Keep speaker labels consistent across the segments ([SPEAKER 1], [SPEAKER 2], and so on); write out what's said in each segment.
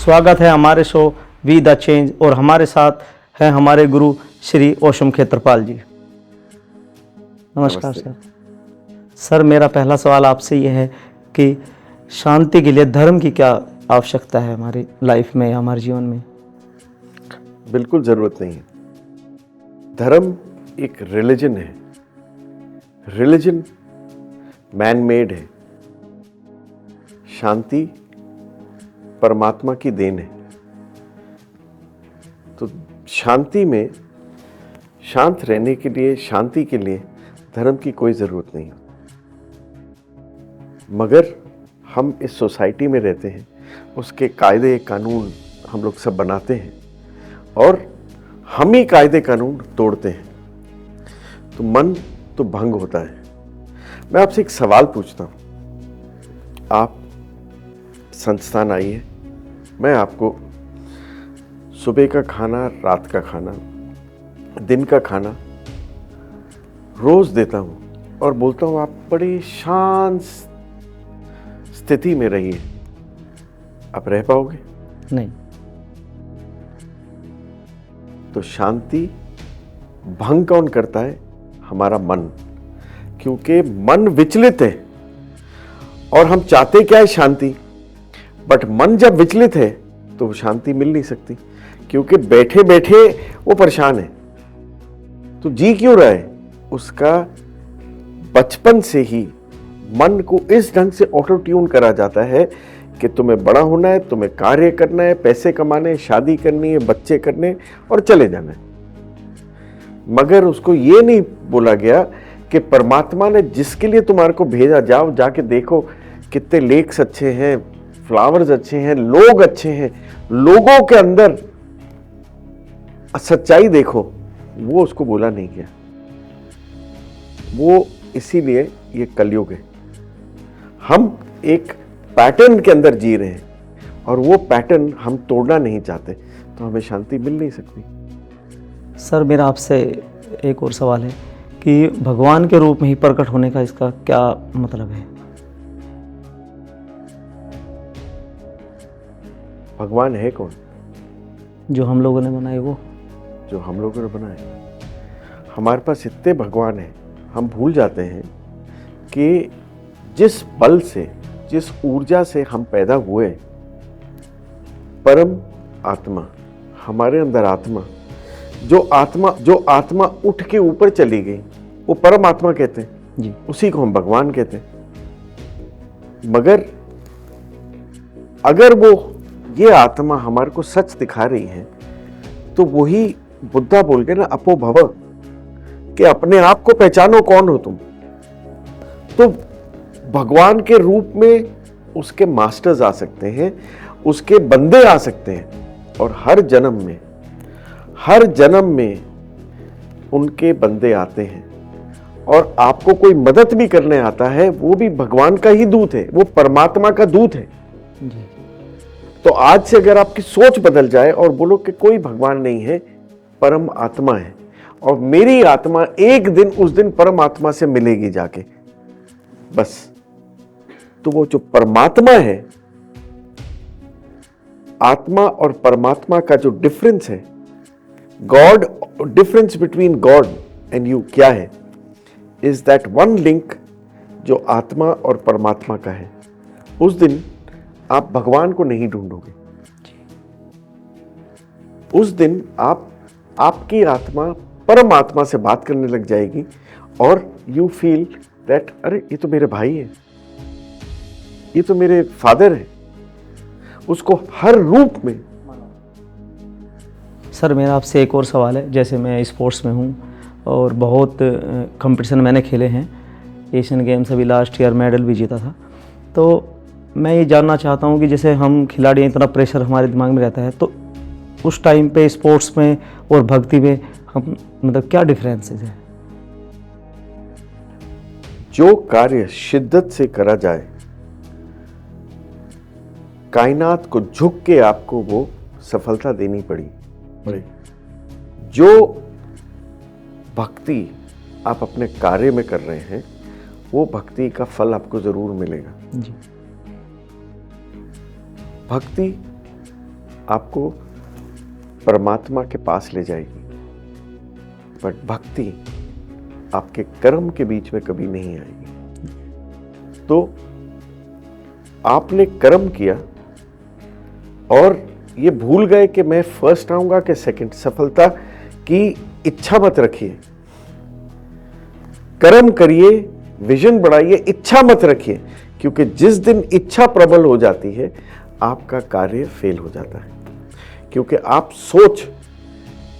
[SPEAKER 1] स्वागत है हमारे शो वी द चेंज और हमारे साथ हैं हमारे गुरु श्री ओशम खेत्रपाल जी। नमस्कार सर। सर मेरा पहला सवाल आपसे ये है कि शांति के लिए धर्म की क्या आवश्यकता है हमारी लाइफ में या हमारे जीवन में?
[SPEAKER 2] बिल्कुल ज़रूरत नहीं है। धर्म एक रिलीजन है। रिलीजन मैन मेड है। शांति परमात्मा की देन है। तो शांति में शांत रहने के लिए, शांति के लिए धर्म की कोई ज़रूरत नहीं है। मगर हम इस सोसाइटी में रहते हैं, उसके कायदे कानून हम लोग सब बनाते हैं और हम ही कायदे कानून तोड़ते हैं, तो मन तो भंग होता है। मैं आपसे एक सवाल पूछता हूँ। आप संस्थान आइए, मैं आपको सुबह का खाना, रात का खाना, दिन का खाना रोज देता हूँ और बोलता हूँ आप बड़ी शांत स्थिति में रहिए। आप रह पाओगे?
[SPEAKER 1] नहीं।
[SPEAKER 2] तो शांति भंग कौन करता है? हमारा मन, क्योंकि मन विचलित है और हम चाहते क्या है? शांति। बट मन जब विचलित है तो शांति मिल नहीं सकती, क्योंकि बैठे बैठे वो परेशान है। तो जी क्यों रहा है? उसका बचपन से ही मन को इस ढंग से ऑटो ट्यून करा जाता है कि तुम्हें बड़ा होना है, तुम्हें कार्य करना है, पैसे कमाने, शादी करनी है, बच्चे करने और चले जाना है। मगर उसको ये नहीं बोला गया कि परमात्मा ने जिसके लिए तुम्हारे को भेजा, जाओ जाके देखो कितने लेक्स अच्छे हैं, फ्लावर्स अच्छे हैं, लोग अच्छे हैं, लोगों के अंदर सच्चाई देखो। वो उसको बोला नहीं गया। वो इसीलिए ये कलयुग है। हम एक पैटर्न के अंदर जी रहे हैं और वो पैटर्न हम तोड़ना नहीं चाहते, तो हमें शांति मिल नहीं सकती।
[SPEAKER 1] सर मेरा आपसे एक और सवाल है कि भगवान के रूप में ही प्रकट होने का इसका क्या मतलब है?
[SPEAKER 2] भगवान है कौन?
[SPEAKER 1] जो हम लोगों ने बनाए वो।
[SPEAKER 2] जो हम लोगों ने बनाए। हमारे पास इतने भगवान हैं, हम भूल जाते हैं कि जिस बल से, जिस ऊर्जा से हम पैदा हुए, परम आत्मा, हमारे अंदर आत्मा, जो आत्मा उठ के ऊपर चली गई, वो परम आत्मा कहते हैं
[SPEAKER 1] जी।
[SPEAKER 2] उसी को हम भगवान कहते हैं। मगर अगर वो ये आत्मा हमारे को सच दिखा रही है, तो वही बुद्धा बोल के ना, अपो भव, कि अपने आप को पहचानो कौन हो तुम। तो भगवान के रूप में उसके मास्टर्स आ सकते हैं, उसके बंदे आ सकते हैं, और हर जन्म में उनके बंदे आते हैं। और आपको कोई मदद भी करने आता है, वो भी भगवान का ही दूत है, वो परमात्मा का दूत है
[SPEAKER 1] जी।
[SPEAKER 2] तो आज से अगर आपकी सोच बदल जाए और बोलो कि कोई भगवान नहीं है, परम आत्मा है, और मेरी आत्मा एक दिन उस दिन परम आत्मा से मिलेगी जाके, बस। तो वो जो परमात्मा है, आत्मा और परमात्मा का जो डिफरेंस है, God, difference between God and you क्या है? इज दैट वन लिंक जो आत्मा और परमात्मा का है। उस दिन आप भगवान को नहीं ढूंढोगे। उस दिन आपकी आत्मा परमात्मा से बात करने लग जाएगी और यू फील दैट अरे ये तो मेरे भाई है, ये तो मेरे फादर है। उसको हर रूप में।
[SPEAKER 1] सर मेरा आपसे एक और सवाल है। जैसे मैं स्पोर्ट्स में हूँ और बहुत कंपटीशन मैंने खेले हैं, एशियन गेम्स अभी लास्ट ईयर मेडल भी जीता था। तो मैं ये जानना चाहता हूँ कि जैसे हम खिलाड़ी, इतना प्रेशर हमारे दिमाग में रहता है, तो उस टाइम पे स्पोर्ट्स में और भक्ति में हम मतलब क्या डिफरेंसेस है?
[SPEAKER 2] जो कार्य शिद्दत से करा जाए, कायनात को झुक के आपको वो सफलता देनी पड़े। जो भक्ति आप अपने कार्य में कर रहे हैं, वो भक्ति का फल आपको जरूर मिलेगा।
[SPEAKER 1] जी।
[SPEAKER 2] भक्ति आपको परमात्मा के पास ले जाएगी, बट भक्ति आपके कर्म के बीच में कभी नहीं आएगी। तो आपने कर्म किया और ये भूल गए कि मैं फर्स्ट आऊंगा कि सेकंड। सफलता की इच्छा मत रखिए, कर्म करिए, विजन बढ़ाइए, इच्छा मत रखिए, क्योंकि जिस दिन इच्छा प्रबल हो जाती है आपका कार्य फेल हो जाता है। क्योंकि आप सोच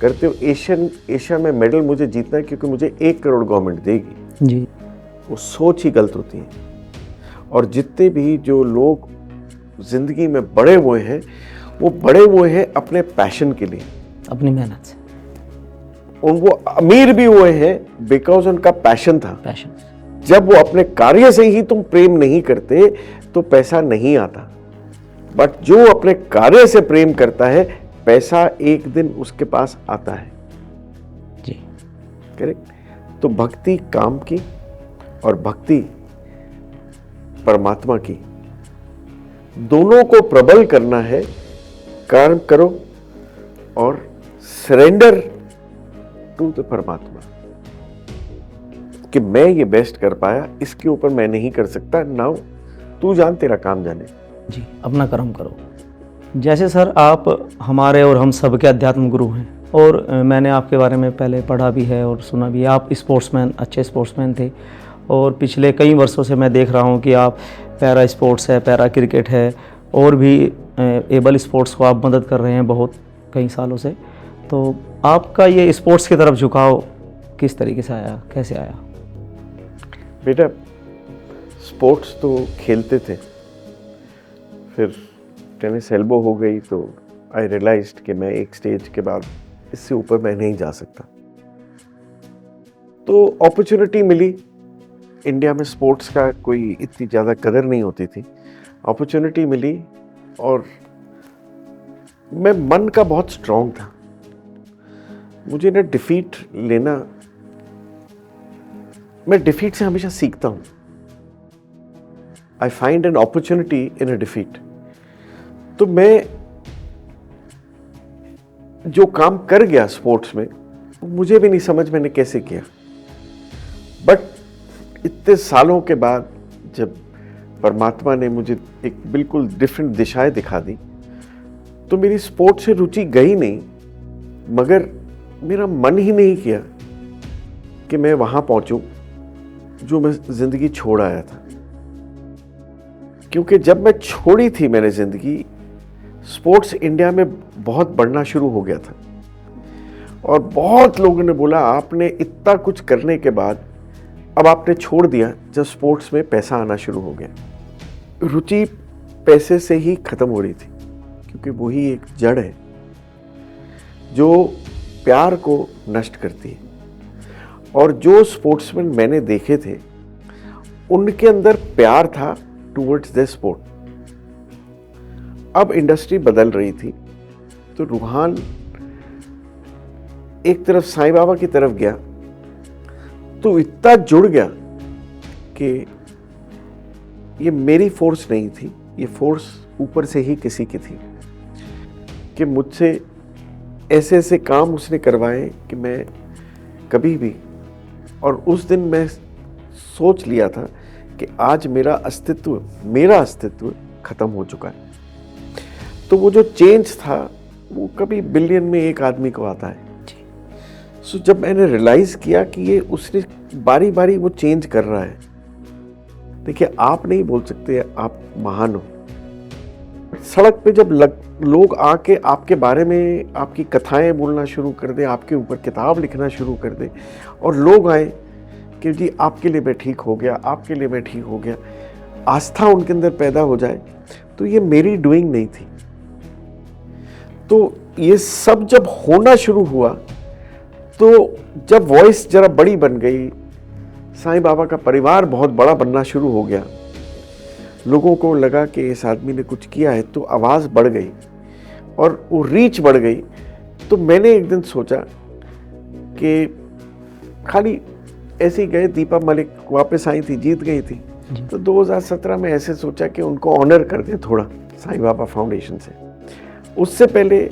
[SPEAKER 2] करते हो एशिया में मेडल मुझे जीतना है क्योंकि मुझे 1 करोड़ गवर्नमेंट देगी
[SPEAKER 1] जी।
[SPEAKER 2] वो सोच ही गलत होती है। और जितने भी जो लोग जिंदगी में बड़े हुए हैं वो बड़े हुए हैं अपने पैशन के लिए,
[SPEAKER 1] अपनी मेहनत से।
[SPEAKER 2] उनको अमीर भी हुए हैं बिकॉज उनका पैशन था।
[SPEAKER 1] पैशन।
[SPEAKER 2] जब वो अपने कार्य से ही तुम प्रेम नहीं करते तो पैसा नहीं आता, बट जो अपने कार्य से प्रेम करता है पैसा एक दिन उसके पास आता है।
[SPEAKER 1] जी
[SPEAKER 2] करेक्ट। तो भक्ति काम की और भक्ति परमात्मा की, दोनों को प्रबल करना है। कर्म करो और सरेंडर टू द परमात्मा कि मैं ये बेस्ट कर पाया, इसके ऊपर मैं नहीं कर सकता। नाउ तू जान, तेरा काम जाने।
[SPEAKER 1] जी, अपना कर्म करो। जैसे सर आप हमारे और हम सब के अध्यात्म गुरु हैं, और मैंने आपके बारे में पहले पढ़ा भी है और सुना भी है। आप स्पोर्ट्समैन, अच्छे स्पोर्ट्समैन थे, और पिछले कई वर्षों से मैं देख रहा हूँ कि आप पैरा स्पोर्ट्स है, पैरा क्रिकेट है, और भी एबल स्पोर्ट्स को आप मदद कर रहे हैं बहुत कई सालों से। तो आपका ये स्पोर्ट्स की तरफ झुकाव किस तरीके से आया, कैसे आया?
[SPEAKER 2] बेटा स्पोर्ट्स तो खेलते थे, फिर टेनिस एल्बो हो गई तो आई रियलाइज्ड कि मैं एक स्टेज के बाद इससे ऊपर मैं नहीं जा सकता। तो अपॉर्चुनिटी मिली। इंडिया में स्पोर्ट्स का कोई इतनी ज़्यादा कदर नहीं होती थी। अपॉर्चुनिटी मिली और मैं मन का बहुत स्ट्रांग था। मुझे ना डिफीट लेना, मैं डिफीट से हमेशा सीखता हूं। I find an opportunity in a defeat. तो मैं जो काम कर गया स्पोर्ट्स में, मुझे भी नहीं समझ मैंने कैसे किया, बट इतने सालों के बाद जब परमात्मा ने मुझे एक बिल्कुल डिफरेंट दिशाएं दिखा दी, तो मेरी स्पोर्ट्स से रुचि गई नहीं, मगर मेरा मन ही नहीं किया कि मैं वहां पहुंचूं जो मैं जिंदगी छोड़ आया था। क्योंकि जब मैं छोड़ी थी मैंने जिंदगी, स्पोर्ट्स इंडिया में बहुत बढ़ना शुरू हो गया था, और बहुत लोगों ने बोला आपने इतना कुछ करने के बाद अब आपने छोड़ दिया। जब स्पोर्ट्स में पैसा आना शुरू हो गया, रुचि पैसे से ही खत्म हो रही थी, क्योंकि वही एक जड़ है जो प्यार को नष्ट करती है। और जो स्पोर्ट्समैन मैंने देखे थे उनके अंदर प्यार था टुवर्ड्स द स्पोर्ट। अब इंडस्ट्री बदल रही थी, तो रूहान एक तरफ साईं बाबा की तरफ गया तो इतना जुड़ गया कि ये मेरी फोर्स नहीं थी, ये फोर्स ऊपर से ही किसी की थी, कि मुझसे ऐसे ऐसे काम उसने करवाए कि मैं कभी भी, और उस दिन मैं सोच लिया था कि आज मेरा अस्तित्व खत्म हो चुका है। तो वो जो चेंज था वो कभी बिलियन में एक आदमी को आता है। सो जब मैंने रियलाइज किया कि ये उसने बारी बारी वो चेंज कर रहा है। देखिए आप नहीं बोल सकते आप महान हो। सड़क पे जब लोग आके आपके बारे में आपकी कथाएं बोलना शुरू कर दे, आपके ऊपर किताब लिखना शुरू कर दे, और लोग आए कि जी आपके लिए मैं ठीक हो गया, आपके लिए मैं ठीक हो गया, आस्था उनके अंदर पैदा हो जाए, तो ये मेरी डूइंग नहीं थी। तो ये सब जब होना शुरू हुआ, तो जब वॉइस जरा बड़ी बन गई, साईं बाबा का परिवार बहुत बड़ा बनना शुरू हो गया, लोगों को लगा कि इस आदमी ने कुछ किया है, तो आवाज़ बढ़ गई और वो रीच बढ़ गई। तो मैंने एक दिन सोचा कि खाली ऐसे ही गए, दीपा मलिक वापस आई थी, जीत गई थी, तो 2017 में ऐसे सोचा कि उनको ऑनर कर दें थोड़ा साईं बाबा फाउंडेशन से। उससे पहले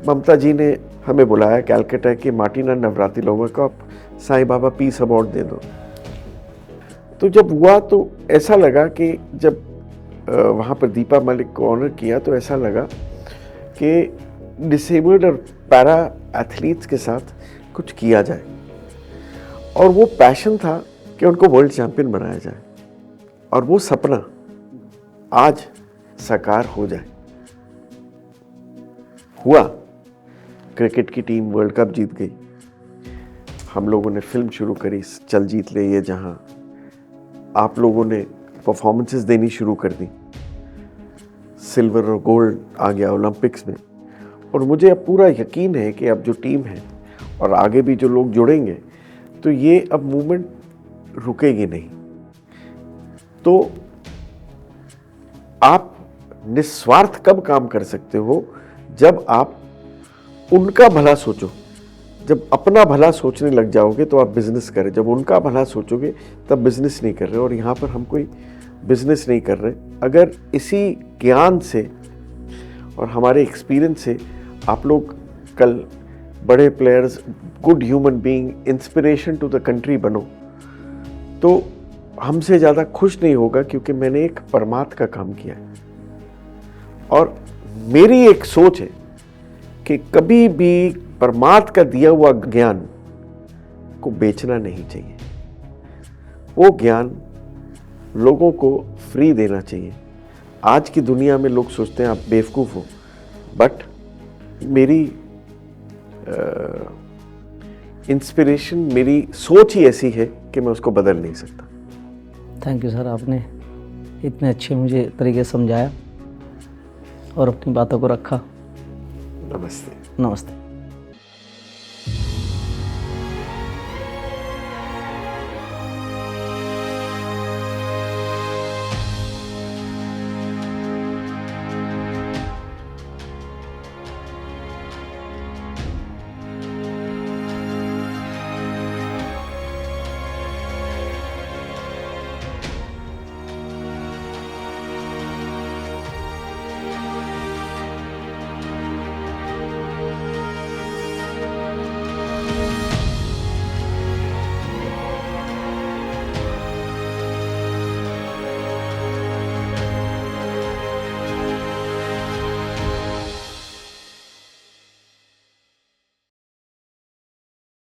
[SPEAKER 2] ममता जी ने हमें बुलाया कैलकाटा के मार्टिना नवरात्रि लोगों को, आप साईं बाबा पीस अवार्ड दे दो। तो जब हुआ तो ऐसा लगा कि जब वहाँ पर दीपा मलिक को ऑनर किया तो ऐसा लगा कि डिसेबल्ड और पैरा एथलीट्स के साथ कुछ किया जाए, और वो पैशन था कि उनको वर्ल्ड चैंपियन बनाया जाए, और वो सपना आज साकार हो जाए। हुआ, क्रिकेट की टीम वर्ल्ड कप जीत गई, हम लोगों ने फिल्म शुरू करी चल जीत ले ये जहां, आप लोगों ने परफॉर्मेंसेस देनी शुरू कर दी, सिल्वर और गोल्ड आ गया ओलंपिक्स में, और मुझे अब पूरा यकीन है कि अब जो टीम है और आगे भी जो लोग जुड़ेंगे तो ये अब मूवमेंट रुकेगी नहीं। तो आप निस्वार्थ कब काम कर सकते हो? जब आप उनका भला सोचो। जब अपना भला सोचने लग जाओगे तो आप बिजनेस करें, जब उनका भला सोचोगे तब बिजनेस नहीं कर रहे। और यहाँ पर हम कोई बिजनेस नहीं कर रहे। अगर इसी ज्ञान से और हमारे एक्सपीरियंस से आप लोग कल बड़े players, good human being, inspiration to the country बनो, तो हमसे ज़्यादा खुश नहीं होगा, क्योंकि मैंने एक परमार्थ का काम किया है। और मेरी एक सोच है कि कभी भी परमार्थ का दिया हुआ ज्ञान को बेचना नहीं चाहिए। वो ज्ञान लोगों को फ्री देना चाहिए। आज की दुनिया में लोग सोचते हैं आप बेवकूफ़ हो, बट मेरी इंस्पिरेशन, मेरी सोच ही ऐसी है कि मैं उसको बदल नहीं सकता।
[SPEAKER 1] थैंक यू सर, आपने इतने अच्छे मुझे तरीके से समझाया और अपनी बातों को रखा।
[SPEAKER 2] नमस्ते।
[SPEAKER 1] नमस्ते।